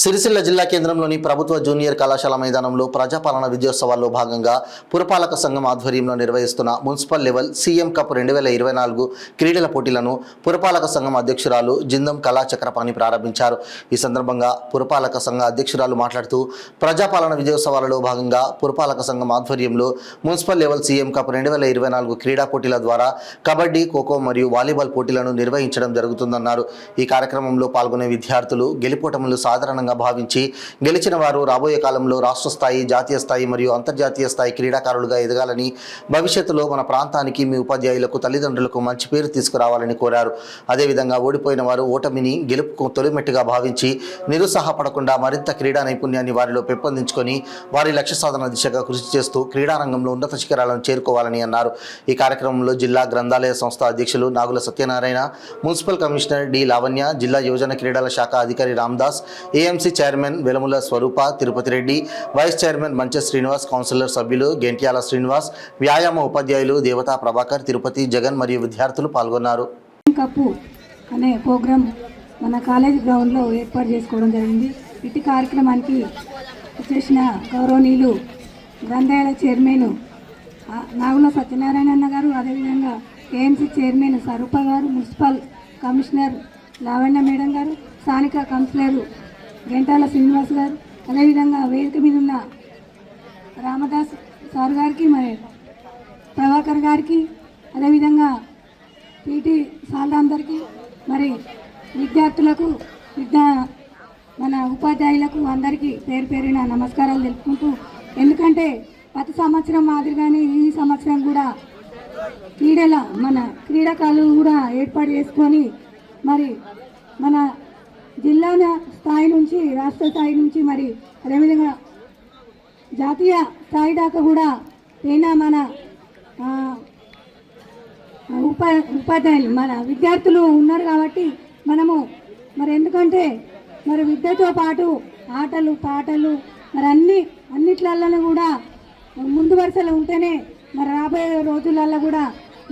సిరిసిల్ల జిల్లా కేంద్రంలోని ప్రభుత్వ జూనియర్ కళాశాల మైదానంలో ప్రజాపాలన విజయోత్సవాల్లో భాగంగా పురపాలక సంఘం ఆధ్వర్యంలో నిర్వహిస్తున్న మున్సిపల్ లెవెల్ సీఎం కప్ 2024 క్రీడల పోటీలను పురపాలక సంఘం అధ్యక్షురాలు జిందం కళాచక్రపాణి ప్రారంభించారు. ఈ సందర్భంగా పురపాలక సంఘ అధ్యక్షురాలు మాట్లాడుతూ ప్రజాపాలన విజయోత్సవాలలో భాగంగా పురపాలక సంఘం ఆధ్వర్యంలో మున్సిపల్ లెవెల్ సీఎం కప్ 2024 క్రీడా పోటీల ద్వారా కబడ్డీ, ఖోఖో మరియు వాలీబాల్ పోటీలను నిర్వహించడం జరుగుతుందన్నారు. ఈ కార్యక్రమంలో పాల్గొనే విద్యార్థులు గెలుపోటములు సాధారణంగా భావించి గెలిచిన వారు రాబోయే కాలంలో రాష్ట్ర స్థాయి, జాతీయ స్థాయి మరియు అంతర్జాతీయ స్థాయి క్రీడాకారులుగా ఎదగాలని, భవిష్యత్తులో మన ప్రాంతానికి, మీ ఉపాధ్యాయులకు, తల్లిదండ్రులకు మంచి పేరు తీసుకురావాలని కోరారు. అదేవిధంగా ఓడిపోయిన వారు ఓటమిని గెలుపుకు తొలిమెట్టుగా భావించి నిరుత్సాహపడకుండా మరింత క్రీడా నైపుణ్యాన్ని వారిలో పెంపొందించుకొని వారి లక్ష్య సాధన దిశగా కృషి చేస్తూ క్రీడారంగంలో ఉన్నత శిఖరాలను చేరుకోవాలని అన్నారు. ఈ కార్యక్రమంలో జిల్లా గ్రంథాలయ సంస్థ అధ్యక్షులు Nagula Satyanarayana, municipal commissioner D Lavanya, జిల్లా యువజన క్రీడల శాఖ అధికారి Ramdas, AMC chairman Velamula Swaroopa, Tirupati Reddy, vice chairman Manche Srinivas, councillor సభ్యులు గెంట్యాల శ్రీనివాస్, వ్యాయామ ఉపాధ్యాయులు దేవతా ప్రభాకర్, తిరుపతి జగన్ మరియు విద్యార్థులు పాల్గొన్నారు. కప్పు అనే ప్రోగ్రాం మన కాలేజ్ గ్రౌండ్లో ఏర్పాటు చేసుకోవడం జరిగింది. ఇటు కార్యక్రమానికి చేసిన గౌరవనీయులు గ్రంథాలయ చైర్మన్ నాగుల సత్యనారాయణ అన్న గారు, అదేవిధంగా ఏఎంసీ చైర్మన్ స్వరూప గారు, మున్సిపల్ కమిషనర్ లావణ్య మేడం గారు, స్థానిక కౌన్సిలర్ గెంటాల శ్రీనివాస్ గారు, అదేవిధంగా వేదిక మీద ఉన్న రామదాస్ సార్ గారికి, మరి ప్రభాకర్ గారికి, అదేవిధంగా పీటీ సార్లందరికీ, మరి విద్యార్థులకు, మన ఉపాధ్యాయులకు అందరికీ పేరు పేరున నమస్కారాలు తెలుపుకుంటూ, ఎందుకంటే ప్రతి సంవత్సరం మాదిరిగానే ఈ సంవత్సరం కూడా మన క్రీడాకారులు కూడా ఏర్పాటు చేసుకొని మరి మన జిల్లా స్థాయి నుంచి, రాష్ట్ర స్థాయి నుంచి, మరి అదేవిధంగా జాతీయ స్థాయి దాకా కూడా అయినా మన ఉపాధ్యాయులు, మన విద్యార్థులు ఉన్నారు కాబట్టి మనము మరి ఎందుకంటే మరి విద్యతో పాటు ఆటలు, పాటలు మరి అన్నిట్లల్లో కూడా ముందు వరుసలో ఉంటేనే మరి రాబోయే రోజులలో కూడా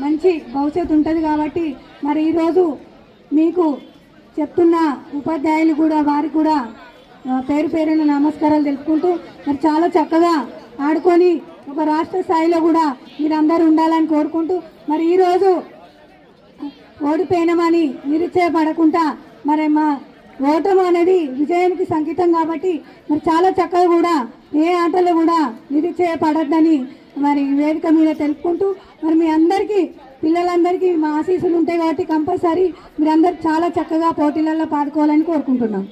మంచి భవిష్యత్తు ఉంటుంది. కాబట్టి మరి ఈరోజు మీకు చెప్తున్న ఉపాధ్యాయులు కూడా, వారికి కూడా పేరు పేరున నమస్కారాలు తెలుపుకుంటూ, మరి చాలా చక్కగా ఆడుకొని ఒక రాష్ట్ర స్థాయిలో కూడా మీరందరూ ఉండాలని కోరుకుంటూ, మరి ఈరోజు ఓడిపోయినామని నిరుత్సాహపడకుండా, మరి మా ఓటమి అనేది విజయానికి సంకేతం కాబట్టి మరి చాలా చక్కగా కూడా ఏ ఆటలో కూడా నిరుత్సాహపడద్దని మరి వేదిక మీద తెలుపుకుంటూ, మరి మీ అందరికీ, పిల్లలందరికీ మా ఆశీస్సులు ఉంటాయి కాబట్టి కంపల్సరీ మీరందరూ చాలా చక్కగా పోటీలలో పాల్గొనాలని కోరుకుంటున్నాం.